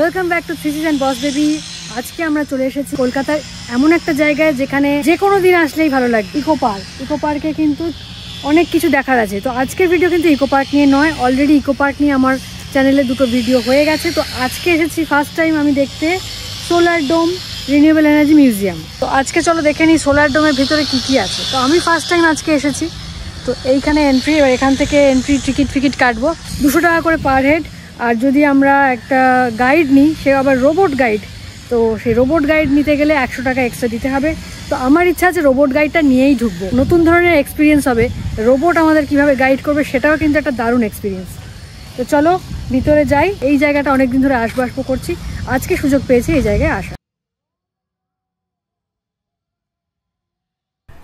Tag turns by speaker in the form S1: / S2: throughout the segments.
S1: Welcome back to thesis and boss baby. আজকে আমরা চলে এসেছি কলকাতার এমন একটা জায়গায় যেখানে যে কোনো দিন আসলেই ভালো লাগবে, ইকো পার্ক। ইকো পার্কে কিন্তু অনেক কিছু দেখার আছে। তো আজকের ভিডিও কিন্তু ইকো পার্ক নিয়ে নয়, অলরেডি ইকো পার্ক নিয়ে আমার চ্যানেলে দুটো ভিডিও হয়ে গেছে। তো আজকে এসেছি ফার্স্ট টাইম আমি দেখতে সোলার ডোম রিনিউয়েবল এনার্জি মিউজিয়াম। তো আজকে চলো দেখে নিই সোলার ডোমের ভিতরে কি কি আছে। তো আমি ফার্স্ট টাইম আজকে এসেছি। তো এইখানে এন্ট্রি, এখান থেকে এন্ট্রি টিকিট কাটবো 200 টাকা করে পার হেড। আর যদি আমরা একটা গাইড নিই, সে আবার রোবট গাইড, তো সেই রোবট গাইড নিতে গেলে 100 টাকা এক্সট্রা দিতে হবে। তো আমার ইচ্ছা আছে রোবট গাইডটা নিয়েই ঢুকবো, নতুন ধরনের এক্সপিরিয়েন্স হবে। রোবট আমাদের কিভাবে গাইড করবে সেটাও কিন্তু একটা দারুণ এক্সপিরিয়েন্স। তো চলো ভিতরে যাই। এই জায়গাটা অনেকদিন ধরে আসবো করছি, আজকে সুযোগ পেয়েছি এই জায়গায় আসা।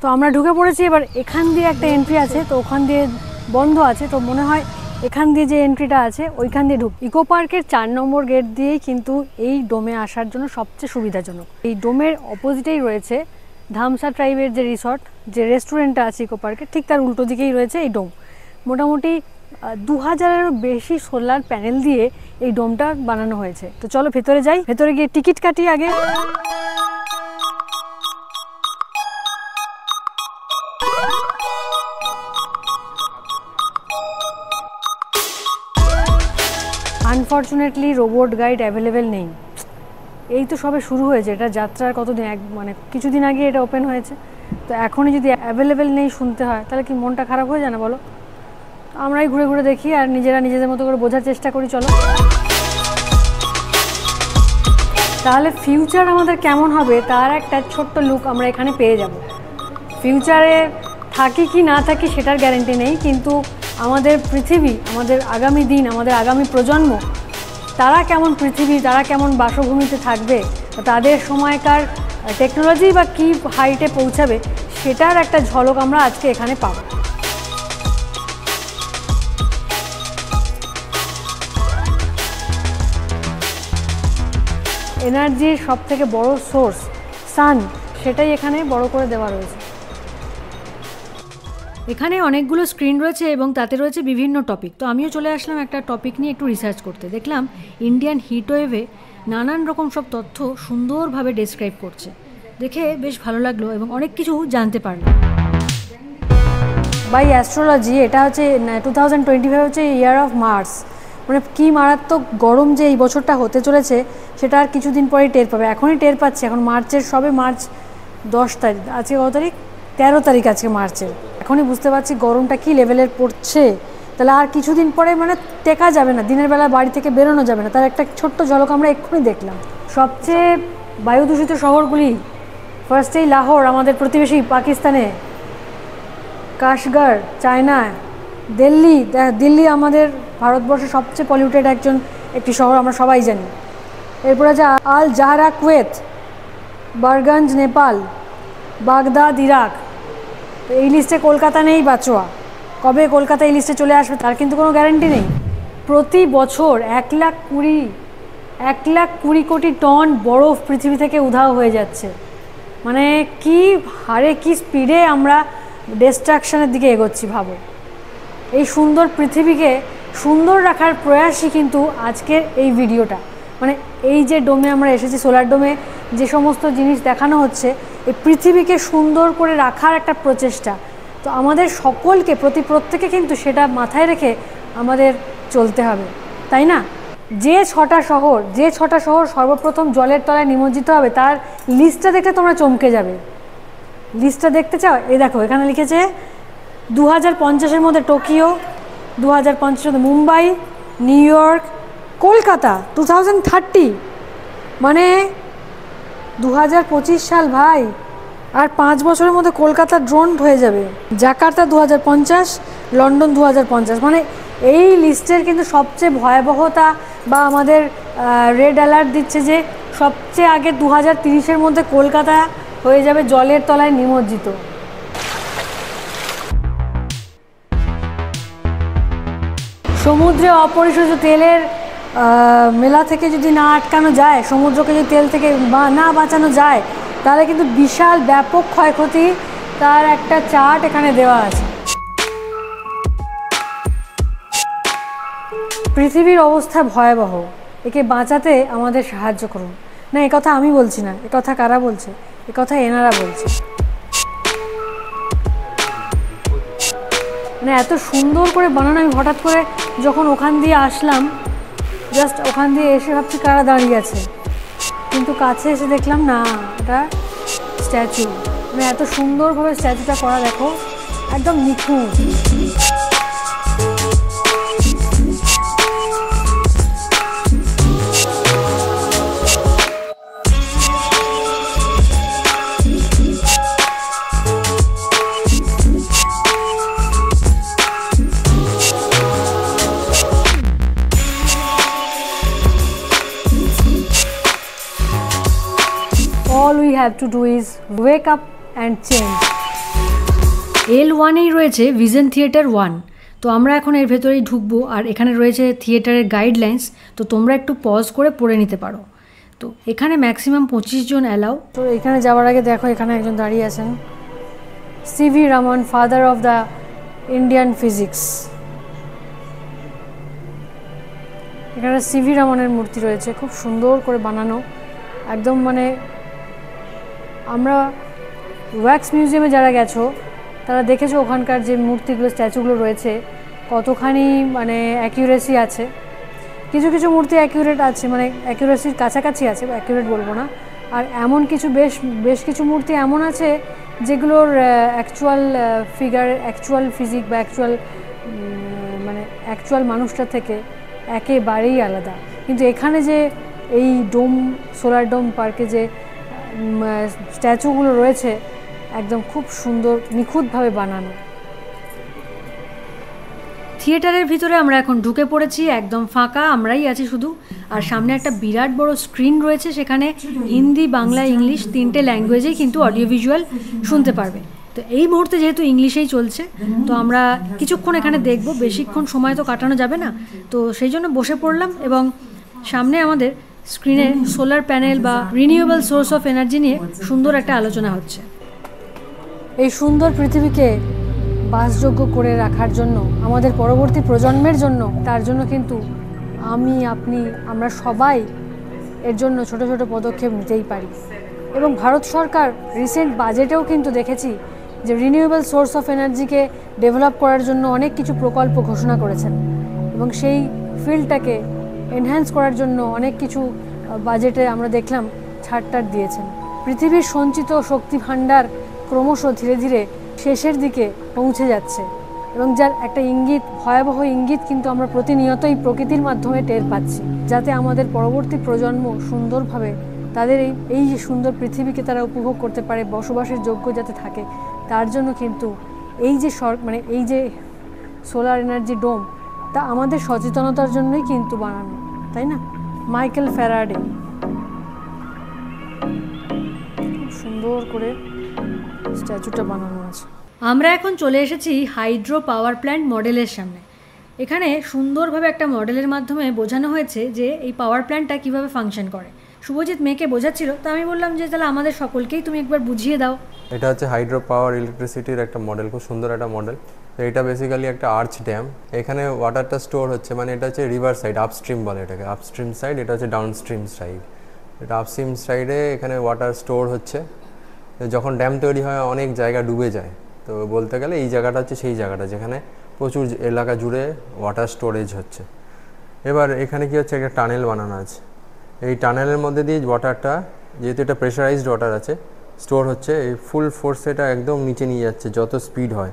S1: তো আমরা ঢুকে পড়েছি। এবার এখান দিয়ে একটা এন্ট্রি আছে, তো ওখান দিয়ে বন্ধ আছে। তো মনে হয় এখান দিয়ে যে এন্ট্রিটা আছে ওইখান দিয়ে ঢুক। ইকো পার্কের 4 নম্বর গেট দিয়েই কিন্তু এই ডোমে আসার জন্য সবচেয়ে সুবিধাজনক। এই ডোমের অপোজিটেই রয়েছে ধামসা ট্রাইবের যে রিসর্ট, যে রেস্টুরেন্টটা আছে ইকো পার্কের, ঠিক তার উল্টো দিকেই রয়েছে এই ডোম। মোটামুটি 2000-এরও বেশি সোলার প্যানেল দিয়ে এই ডোমটা বানানো হয়েছে। তো চলো ভেতরে যাই, ভেতরে গিয়ে টিকিট কাটি আগে। আনফর্চুনেটলি রোবট গাইড অ্যাভেলেবেল নেই। এই তো সবে শুরু হয়েছে, এটা যাত্রার কতদিন, মানে কিছুদিন আগে এটা ওপেন হয়েছে। তো এখনই যদি অ্যাভেলেবেল নেই শুনতে হয়, তাহলে কি মনটা খারাপ হয়ে যায় না বলো? আমরাই ঘুরে ঘুরে দেখি আর নিজেদের মতো করে বোঝার চেষ্টা করি। চলো তাহলে ফিউচার আমাদের কেমন হবে তার একটা ছোট্ট লুক আমরা এখানে পেয়ে যাব। ফিউচারে থাকি কি না থাকি সেটার গ্যারেন্টি নেই, কিন্তু আমাদের পৃথিবী, আমাদের আগামী দিন, আমাদের আগামী প্রজন্ম, তারা কেমন পৃথিবী, তারা কেমন বাসভূমিতে থাকবে, তাদের সময়কার টেকনোলজি বা কী হাইটে পৌঁছাবে, সেটার একটা ঝলক আমরা আজকে এখানে পাব। এনার্জির সবথেকে বড় সোর্স সান, সেটাই এখানে বড় করে দেওয়া রয়েছে। এখানে অনেকগুলো স্ক্রিন রয়েছে এবং তাতে রয়েছে বিভিন্ন টপিক। তো আমিও চলে আসলাম একটা টপিক নিয়ে একটু রিসার্চ করতে। দেখলাম ইন্ডিয়ান হিটওয়েভে নানান রকম সব তথ্য সুন্দরভাবে ডেসক্রাইব করছে, দেখে বেশ ভালো লাগলো এবং অনেক কিছু জানতে পারলাম। বাই অ্যাস্ট্রোলজি এটা হচ্ছে 2025 হচ্ছে ইয়ার অফ মার্স। মানে কী মারাত্মক গরম যে এই বছরটা হতে চলেছে সেটা আর কিছুদিন পরেই টের পাবে। এখনই টের পাচ্ছে, এখন মার্চের সবে মার্চ 10 তারিখ, আজকে কত তারিখ? 13 তারিখ আজকে মার্চের। এখনই বুঝতে পারছি গরমটা কী লেভেলের পড়ছে। তাহলে আর কিছুদিন পরে মানে টেকা যাবে না, দিনের বেলা বাড়ি থেকে বেরোনো যাবে না। তার একটা ছোট্ট ঝলক আমরা এক্ষুনি দেখলাম। সবচেয়ে বায়ুদূষিত শহরগুলি, ফার্স্টেই লাহোর আমাদের প্রতিবেশী পাকিস্তানে, কাশগড় চায়নায়, দিল্লি আমাদের ভারতবর্ষের সবচেয়ে পলিউটেড একটি শহর, আমরা সবাই জানি। এরপরে আছে আল জাহরা কুয়েত, বারগঞ্জ নেপাল, বাগদাদ ইরাক। এই লিস্টে কলকাতা নেই বাচোয়া। কবে কলকাতা এই লিস্টে চলে আসবে তার কিন্তু কোনো গ্যারান্টি নেই। প্রতি বছর 1,20 কোটি টন বরফ পৃথিবী থেকে উধাও হয়ে যাচ্ছে। মানে কি হারে, কি স্পিডে আমরা ডিস্ট্রাকশনের দিকে এগোচ্ছি ভাবো। এই সুন্দর পৃথিবীকে সুন্দর রাখার প্রয়াসই কিন্তু আজকের এই ভিডিওটা। মানে এই যে ডোমে আমরা এসেছি, সোলার ডোমে যে সমস্ত জিনিস দেখানো হচ্ছে, এই পৃথিবীকে সুন্দর করে রাখার একটা প্রচেষ্টা। তো আমাদের সকলকে, প্রত্যেকে কিন্তু সেটা মাথায় রেখে আমাদের চলতে হবে, তাই না? যে ছটা শহর সর্বপ্রথম জলের তলায় নিমজ্জিত হবে তার লিস্টটা দেখলে তোমরা চমকে যাবে। লিস্টটা দেখতে চাও? এই দেখো এখানে লিখেছে 2050-এর মধ্যে Tokyo, 2050 Mumbai, new York, Kolkata 2030, মানে 2025 সাল ভাই। আর 5 বছরের মধ্যে কলকাতা ড্রোন হয়ে যাবে। Jakarta 2050, London 2050। মানে এই লিস্টের কিন্তু সবচেয়ে ভয়াবহতা বা আমাদের রেড অ্যালার্ট দিচ্ছে যে সবচেয়ে আগে 2030-এর মধ্যে কলকাতা হয়ে যাবে জলের তলায় নিমজ্জিত। সমুদ্রে অপরিশোধিত তেলের মেলা থেকে যদি না আটকানো যায়, সমুদ্রকে যদি তেল থেকে না বাঁচানো যায়, তাহলে কিন্তু বিশাল ব্যাপক ক্ষয়ক্ষতি, তার একটা চার্ট এখানে দেওয়া আছে। পৃথিবীর অবস্থা ভয়াবহ। একে বাঁচাতে আমাদের সাহায্য করুন। না, এ কথা আমি বলছি না, এ কথা কারা বলছে, এ কথা এনারা বলছে। মানে এত সুন্দর করে বানানো, আমি হঠাৎ করে যখন ওখান দিয়ে আসলাম, জাস্ট ওখান দিয়ে এসে ভাবছি কারা দাঁড়িয়ে আছে, কিন্তু কাছে এসে দেখলাম না, এটা স্ট্যাচু। মানে এত সুন্দরভাবে স্ট্যাচুটা করা, দেখো একদম নিখুঁত। All we have to do is wake up and change. L1-এই রয়েছে ভিশন থিয়েটার 1। তো আমরা এখন এর ভেতরেই ঢুকবো, আর এখানে রয়েছে থিয়েটারের গাইডলাইন্স, তো তোমরা একটু পজ করে পড়ে নিতে পারো। তো এখানে ম্যাক্সিমাম 25 জন অ্যালাউ। তো এখানে যাওয়ার আগে দেখো এখানে একজন দাঁড়িয়ে আছেন, CV Raman, father of the Indian physics. এখানে সিভি রমনের মূর্তি রয়েছে, খুব সুন্দর করে বানানো একদম। মানে আমরা ওয়্যাক্স মিউজিয়ামে যারা গেছো তারা দেখেছো ওখানকার যে মূর্তিগুলো, স্ট্যাচুগুলো রয়েছে কতখানি মানে অ্যাকিউরেসি আছে। কিছু কিছু মূর্তি অ্যাকিউরেট আছে, মানে অ্যাকিউরেসির কাছাকাছি আছে, অ্যাকিউরেট বলবো না। আর এমন কিছু বেশ কিছু মূর্তি এমন আছে যেগুলোর অ্যাকচুয়াল ফিগার, অ্যাকচুয়াল ফিজিক বা অ্যাকচুয়াল মানুষটা থেকে একেবারেই আলাদা। কিন্তু এখানে যে এই ডোম, সোলার ডোম পার্কে যে স্ট্যাচুগুলো রয়েছে একদম খুব সুন্দর, নিখুঁতভাবে বানানো। থিয়েটারের ভিতরে আমরা এখন ঢুকে পড়েছি, একদম ফাঁকা, আমরাই আছি শুধু। আর সামনে একটা বিরাট বড় স্ক্রিন রয়েছে, সেখানে হিন্দি, বাংলা, ইংলিশ 3টে ল্যাঙ্গুয়েজেই কিন্তু অডিও ভিজুয়াল শুনতে পারবে। তো এই মুহূর্তে যেহেতু ইংলিশেই চলছে, তো আমরা কিছুক্ষণ এখানে দেখব, বেশিক্ষণ সময় তো কাটানো যাবে না। তো সেই জন্য বসে পড়লাম, এবং সামনে আমাদের স্ক্রিনে সোলার প্যানেল বা রিনিউয়েবল সোর্স অফ এনার্জি নিয়ে সুন্দর একটা আলোচনা হচ্ছে। এই সুন্দর পৃথিবীকে বাসযোগ্য করে রাখার জন্য, আমাদের পরবর্তী প্রজন্মের জন্য, তার জন্য কিন্তু আমি, আপনি, আমরা সবাই এর জন্য ছোট ছোট পদক্ষেপ নিতেই পারি। এবং ভারত সরকার রিসেন্ট বাজেটেও কিন্তু দেখেছি যে রিনিউয়েবল সোর্স অফ এনার্জিকে ডেভেলপ করার জন্য অনেক কিছু প্রকল্প ঘোষণা করেছেন, এবং সেই ফিল্ডটাকে এনহ্যান্স করার জন্য অনেক কিছু বাজেটে আমরা দেখলাম ছাড়টার দিয়েছেন। পৃথিবীর সঞ্চিত শক্তি ভাণ্ডার ক্রমশ ধীরে ধীরে শেষের দিকে পৌঁছে যাচ্ছে, এবং যার একটা ইঙ্গিত, ভয়াবহ ইঙ্গিত কিন্তু আমরা প্রতিনিয়তই প্রকৃতির মাধ্যমে টের পাচ্ছি। যাতে আমাদের পরবর্তী প্রজন্ম সুন্দরভাবে তাদের এই যে সুন্দর পৃথিবীকে তারা উপভোগ করতে পারে, বসবাসের যোগ্য যাতে থাকে, তার জন্য কিন্তু এই যে এই যে সোলার এনার্জি ডোম, তা আমাদের সচেতনতার জন্যই কিন্তু বানানো, তাই না? মাইকেল ফ্যারাডে খুব সুন্দর করে স্ট্যাচুটা বানানো আছে। আমরা এখন চলে এসেছি হাইড্রো পাওয়ার প্ল্যান্ট মডেলের সামনে। এখানে সুন্দরভাবে একটা মডেলের মাধ্যমে বোঝানো হয়েছে যে এই পাওয়ার প্ল্যান্টটা কীভাবে ফাংশন করে। শুভজিৎ মেয়েকে বোঝাচ্ছিল, তো আমি বললাম যে তাহলে আমাদের সকলকেই তুমি একবার বুঝিয়ে দাও।
S2: এটা হচ্ছে হাইড্রো পাওয়ার ইলেকট্রিসিটির একটা মডেল, খুব সুন্দর একটা মডেল। তো এটা বেসিক্যালি একটা আর্চ ড্যাম, এখানে ওয়াটারটা স্টোর হচ্ছে, মানে এটা হচ্ছে রিভার সাইড, আপস্ট্রিম বলে এটাকে, আপস্ট্রিম সাইড, এটা হচ্ছে ডাউনস্ট্রিম সাইড। এটা আপস্ট্রিম সাইডে এখানে ওয়াটার স্টোর হচ্ছে। যখন ড্যাম তৈরি হয় অনেক জায়গা ডুবে যায়, তো বলতে গেলে এই জায়গাটা হচ্ছে সেই জায়গাটা যেখানে প্রচুর এলাকা জুড়ে ওয়াটার স্টোরেজ হচ্ছে। এবার এখানে কি হচ্ছে, একটা টানেল বানানো আছে। এই টানেলের মধ্যে দিয়ে ওয়াটারটা, যেহেতু এটা প্রেশারাইজড ওয়াটার আছে, স্টোর হচ্ছে, এই ফুল ফোর্সে এটা একদম নিচে নিয়ে যাচ্ছে, যত স্পিড হয়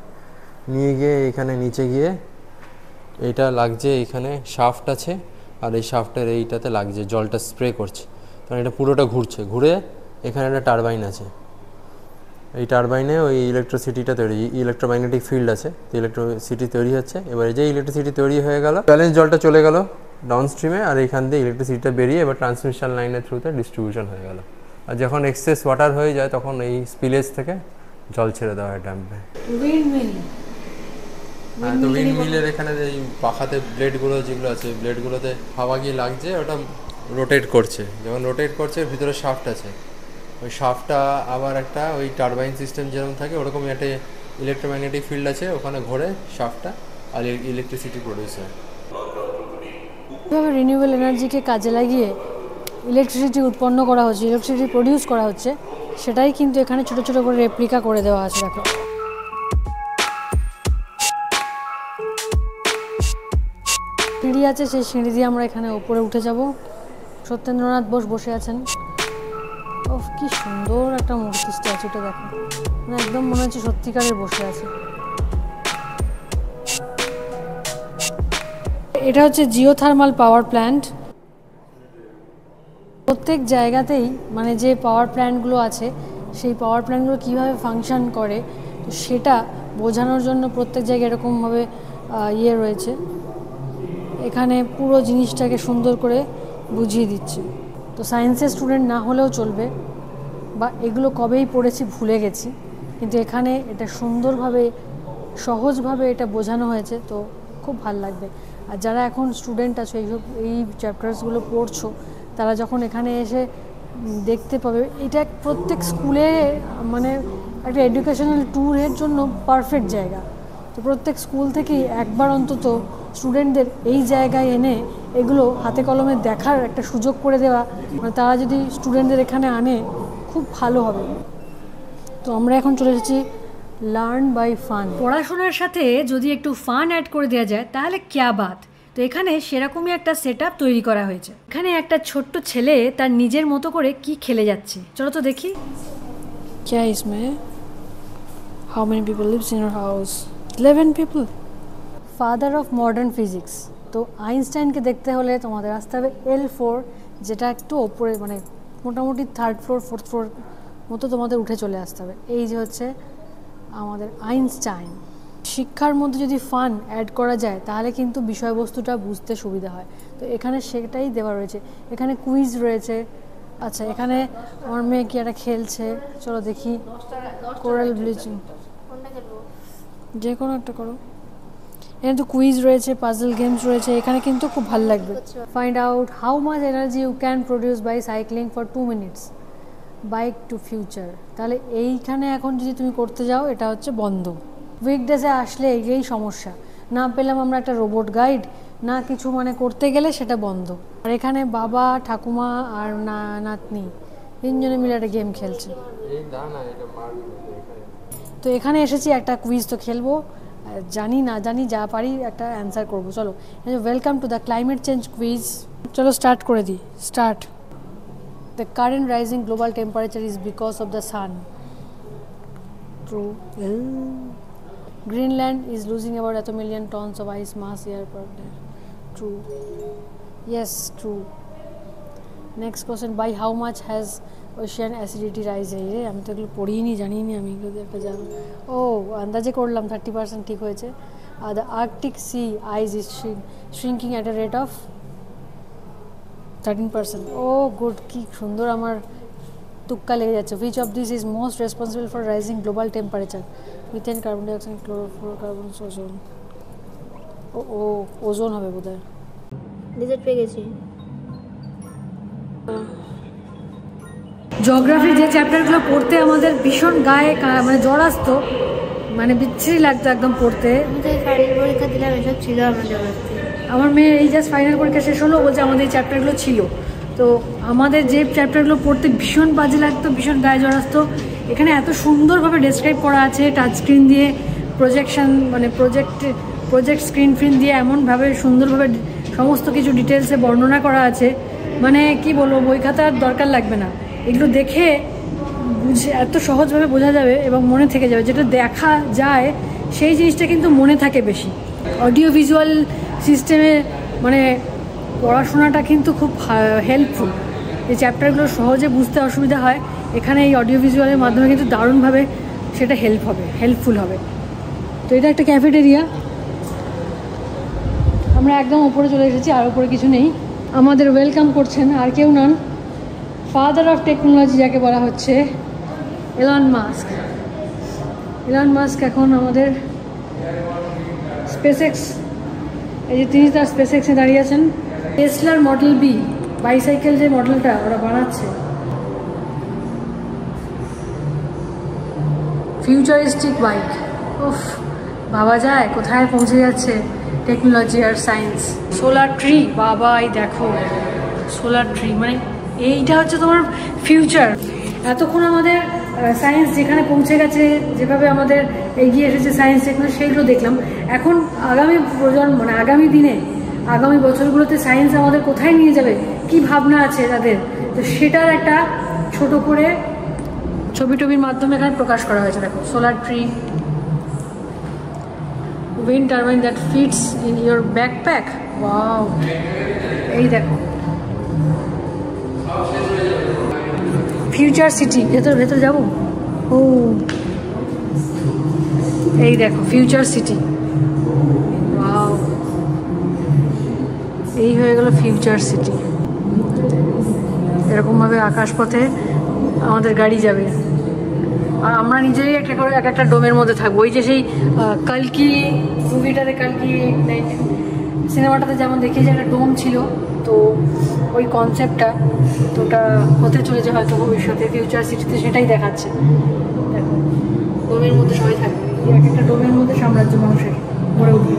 S2: নিয়ে গিয়ে এখানে নিচে গিয়ে এটা লাগছে, এখানে শাফট আছে, আর এই শাফটের এইটাতে লাগছে, জলটা স্প্রে করছে, কারণ এটা পুরোটা ঘুরছে, ঘুরে এখানে একটা টারবাইন আছে। এই টারবাইনে ওই ইলেকট্রিসিটিটা তৈরি, ইলেকট্রোম্যাগনেটিক ফিল্ড আছে, তো ইলেকট্রিসিটি তৈরি হচ্ছে। এবারে যে ইলেকট্রিসিটি তৈরি হয়ে গেল, ব্যালেন্স জলটা চলে গেল ডাউনস্ট্রিমে, আর এখান দিয়ে ইলেকট্রিসিটিটা বেরিয়ে এবার ট্রান্সমিশন লাইনের থ্রুতে ডিস্ট্রিবিউশন হয়ে গেল। আর যখন এক্সেস ওয়াটার হয়ে যায় তখন এই স্পিলেজ থেকে জল ছেড়ে দেওয়া হয় ড্যামে। হ্যাঁ, তো উইন্ড মিলের এখানে এই পাখাতে ব্লেডগুলো যেগুলো আছে, ব্লেডগুলোতে হাওয়া গিয়ে লাগছে, ওটা রোটেট করছে। যখন রোটেট করছে, ভিতরে শাফট আছে, ওই শাফটটা আবার একটা ওই টারবাইন সিস্টেম যেরকম থাকে ওরকমই একটা ইলেকট্রোম্যাগনেটিক ফিল্ড আছে, ওখানে ঘোরে শাফটটা, আর ইলেকট্রিসিটি প্রডিউস হয়।
S1: কীভাবে রিনিউয়েবল এনার্জিকে কাজে লাগিয়ে ইলেকট্রিসিটি উৎপন্ন করা হচ্ছে, ইলেকট্রিসিটি প্রডিউস করা হচ্ছে, সেটাই কিন্তু এখানে ছোটো ছোটো করে রেপ্লিকা করে দেওয়া আছে। দেখো সিঁড়ি আছে, সেই সিঁড়ি দিয়ে আমরা এখানে উপরে উঠে যাব। সত্যেন্দ্রনাথ বোস বসে আছেন। ও কি সুন্দর একটা মূর্তি, স্ট্যাচুটা দেখো, মানে একদম মনে হচ্ছে সত্যিকারের বসে আছে। এটা হচ্ছে জিওথার্মাল পাওয়ার প্ল্যান্ট। প্রত্যেক জায়গাতেই মানে যে পাওয়ার প্ল্যান্টগুলো আছে সেই পাওয়ার প্ল্যান্টগুলো কীভাবে ফাংশন করে তো সেটা বোঝানোর জন্য প্রত্যেক জায়গায় এরকমভাবে ইয়ে রয়েছে। এখানে পুরো জিনিসটাকে সুন্দর করে বুঝিয়ে দিচ্ছে। তো সায়েন্সের স্টুডেন্ট না হলেও চলবে, বা এগুলো কবেই পড়েছি ভুলে গেছি, কিন্তু এখানে এটা সুন্দরভাবে সহজভাবে এটা বোঝানো হয়েছে, তো খুব ভালো লাগবে। আর যারা এখন স্টুডেন্ট আছো, এই চ্যাপ্টার্সগুলো পড়ছো, তারা যখন এখানে এসে দেখতে পাবে, এটা প্রত্যেক স্কুলে মানে একটা এডুকেশনাল ট্যুরের জন্য পারফেক্ট জায়গা। তো প্রত্যেক স্কুল থেকেই একবার অন্তত স্টুডেন্টদের এই জায়গায় এনে এগুলো হাতে কলমে দেখার একটা সুযোগ করে দেওয়া, মানে তারা যদি স্টুডেন্টদের এখানে আনে খুব ভালো হবে। তো আমরা এখন চলে এসেছি লার্ন বাই ফান। পড়াশোনার সাথে যদি একটু ফান অ্যাড করে দেওয়া যায় তাহলে ক্যা বাত। তো এখানে সেরকমই একটা সেট আপ তৈরি করা হয়েছে। এখানে একটা ছোট্ট ছেলে তার নিজের মতো করে কি খেলে যাচ্ছে, চলো তো দেখি। ক্যা ইসমে how many people lives in your house? 11 people. Father of modern physics. তো আইনস্টাইনকে দেখতে হলে তোমাদের আসতে হবে L4, যেটা একটু ওপরে, মানে মোটামুটি 3rd ফ্লোর 4th ফ্লোর মতো তোমাদের উঠে চলে আসতে হবে। এই যে হচ্ছে আমাদের আইনস্টাইন। শিক্ষার মধ্যে যদি ফান অ্যাড করা যায় তাহলে কিন্তু বিষয়বস্তুটা বুঝতে সুবিধা হয়। তো এখানে সেটাই দেওয়া রয়েছে। এখানে কুইজ রয়েছে। আচ্ছা, এখানে আমার মেয়ে কি একটা খেলছে, চলো দেখি। কোরাল ব্লিচিং, যে কোনো একটা করো। এখানে তো কুইজ রয়েছে, পাজল গেমস রয়েছে, এখানে কিন্তু খুব ভালো লাগবে। Find out how much energy you can produce by cycling for 2 minutes, bike to future. তাহলে এইখানে এখন যদি তুমি করতে যাও, এটা হচ্ছে বন্ধ। উইকডেজে আসলে এই সমস্যা, না পেলাম আমরা একটা রোবট গাইড, না কিছু মানে করতে গেলে সেটা বন্ধ। আর এখানে বাবা, ঠাকুমা আর নাতনি 3 জনে মিলে একটা গেম খেলছে। তো এখানে এসেছি একটা কুইজ তো খেলবো, জানি না জানি যা পারি একটা অ্যান্সার করবো। চলো, welcome to the climate change quiz. চলো স্টার্ট করে দিই। Start. The current rising global temperature is because of the sun. True. Greenland is losing about 1 million tons of ice mass year per day. True. Yes, true. Next question, by how much has ocean acidity rise? আমি তো এগুলো পড়িনি, জানিনি আমি এগুলো একটা জানো। ও আন্দাজে করলাম, 30% ঠিক হয়েছে। The Arctic sea ice is shrinking at a rate of 13%. Oh good, কি সুন্দর আমার তুক্কা লেগে যাচ্ছে। Which of this is most responsible for rising global temperature? Methane, carbon dioxide, chlorofluorocarbon, ozone. Oh ozone হবে বোধহয়।
S3: রিজেক্ট পেয়ে গেছি।
S1: জিওগ্রাফির যে চ্যাপ্টারগুলো পড়তে আমাদের ভীষণ গায়ে মানে জ্বর আসতো, মানে বিচ্ছিরি লাগতো একদম পড়তে।
S3: আমি তো ফাইনাল পরীক্ষা দিলাম, এসব ছিল আমার জগতে।
S1: আমার মেয়ে এই জাস্ট ফাইনাল পরীক্ষা শেষ হলো, বলছে আমাদের এই চ্যাপ্টারগুলো ছিল। তো আমাদের যে চ্যাপ্টারগুলো পড়তে ভীষণ বাজে লাগতো, ভীষণ গায়ে জ্বর আসতো, এখানে এত সুন্দরভাবে ডেসক্রাইব করা আছে, টাচ স্ক্রিন দিয়ে প্রজেকশন, মানে প্রজেক্ট স্ক্রিন দিয়ে এমনভাবে সুন্দরভাবে সমস্ত কিছু ডিটেলসে বর্ণনা করা আছে, মানে কি বলবো, বই খাতার দরকার লাগবে না। এগুলো দেখে বুঝে এত সহজভাবে বোঝা যাবে এবং মনে থেকে যাবে। যেটা দেখা যায় সেই জিনিসটা কিন্তু মনে থাকে বেশি। অডিও ভিজুয়াল সিস্টেমে মানে পড়াশোনাটা কিন্তু খুব হেল্পফুল। এই চ্যাপ্টারগুলো সহজে বুঝতে অসুবিধা হয়, এখানে এই অডিও ভিজুয়ালের মাধ্যমে কিন্তু দারুণভাবে সেটা হেল্পফুল হবে। তো এটা একটা ক্যাফেটেরিয়া। আমরা একদম ওপরে চলে এসেছি, আর ওপরে কিছু নেই। আমাদের ওয়েলকাম করছেন আর কেউ নন, ফাদার অফ টেকনোলজি যাকে বলা হচ্ছে, এলন মাস্ক। এলন মাস্ক এখন আমাদের স্পেসএক্স, এই যে তিনি তার স্পেসএক্সে দাঁড়িয়ে আছেন। টেসলার মডেল বি বাইসাইকেল যে মডেলটা ওরা বানাচ্ছে, ফিউচারিস্টিক বাইক। উফ, ভাবা যায় কোথায় পৌঁছে যাচ্ছে। টেকনোলজি আর সায়েন্স। সোলার ট্রি, বাবা এই দেখো সোলার ট্রি, মানে এইটা হচ্ছে তোমার ফিউচার। এতক্ষণ আমাদের সায়েন্স যেখানে পৌঁছে গেছে, যেভাবে আমাদের এগিয়ে এসেছে সায়েন্স টেকনোলজি, সেইগুলো দেখলাম। এখন আগামী প্রজন্ম, মানে আগামী দিনে, আগামী বছরগুলোতে সায়েন্স আমাদের কোথায় নিয়ে যাবে, কি ভাবনা আছে তাদের, তো সেটার একটা ছোট করে ছবি টবির মাধ্যমে এখানে প্রকাশ করা হয়েছে। দেখো solar tree, wind turbine that fits in your backpack. Wow, এই দেখো ফিউচার সিটি। ভেতর যাবো? ও এই দেখো ফিউচার সিটি। ওয়াও, এই হয়ে গেল ফিউচার সিটি। এরকমভাবে আকাশপথে আমাদের গাড়ি যাবে, আর আমরা নিজেই একটা করে এক একটা ডোমের মধ্যে থাকবো। ওই যে সেই কালকি মুভিটাতে, কালকি সিনেমাটাতে যেমন দেখি যে একটা ডোম ছিল, তো ওই কনসেপ্টটা তো ওটা হতে চলেছে হয়তো ভবিষ্যতে ফিউচার সিটিতে, সেটাই দেখাচ্ছে। দেখো ডোমের মধ্যে সবাই থাকবে, এক একটা ডোমের মধ্যে সাম্রাজ্য মানুষের গড়ে উঠবে।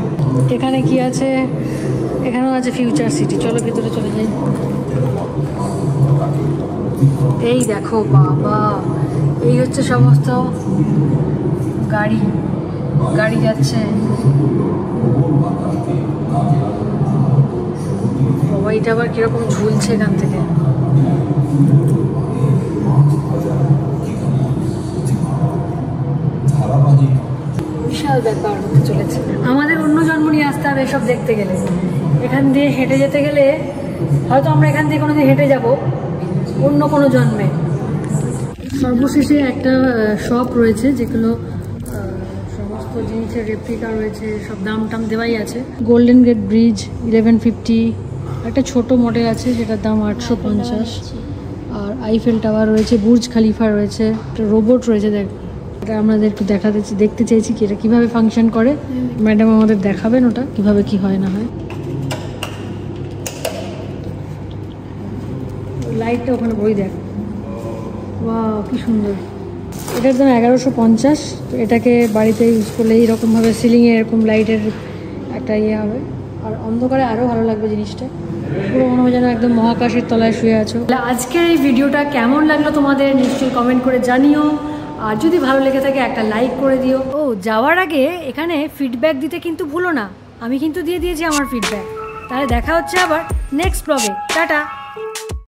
S1: এখানে কি আছে? এখানেও আছে ফিউচার সিটি। চলো ভেতরে চলে যাই। এই দেখো বাবা, এই হচ্ছে সমস্ত গাড়ি যাচ্ছে। বাবা এটা আবার কিরকম ঝুলছে এখান থেকে। বিশাল ব্যাপার হতে চলেছে। আমাদের অন্য জন্ম নিয়ে আসতে হবে এসব দেখতে গেলে। এখান দিয়ে হেঁটে যেতে গেলে হয়তো আমরা এখান দিয়ে কোনোদিন হেঁটে যাব অন্য কোনো জন্মে। সর্বশেষে একটা শপ রয়েছে যেগুলো সমস্ত জিনিসের রেপ্লিকা রয়েছে, সব দাম টাম দেওয়াই আছে। গোল্ডেন গেট ব্রিজ 1150, একটা ছোট মডেল আছে যেটার দাম 850, আর আইফেল টাওয়ার রয়েছে, বুর্জ খালিফা রয়েছে, একটা রোবট রয়েছে। দেখ, এটা আমাদের একটু দেখতে চাইছি কি এটা কীভাবে ফাংশন করে। ম্যাডাম আমাদের দেখাবেন ওটা কীভাবে কি হয় না হয়। লাইটটা ওখানে বই দেখ, বাহ কি সুন্দর। এটার দাম 1150। তো এটাকে বাড়িতে ইউজ করলে এইরকমভাবে সিলিংয়ে এরকম লাইটের একটা ইয়ে হবে, আর অন্ধকারে আরও ভালো লাগবে জিনিসটা। পুরো মনে হয় যেন একদম মহাকাশের তলায় শুয়ে আছো। আজকের এই ভিডিওটা কেমন লাগলো তোমাদের নিশ্চয়ই কমেন্ট করে জানিও, আর যদি ভালো লেগে থাকে একটা লাইক করে দিও। ও যাওয়ার আগে এখানে ফিডব্যাক দিতে কিন্তু ভুলো না, আমি কিন্তু দিয়ে দিয়েছি আমার ফিডব্যাক। তাহলে দেখা হচ্ছে আবার নেক্সট ব্লগে। টাটা।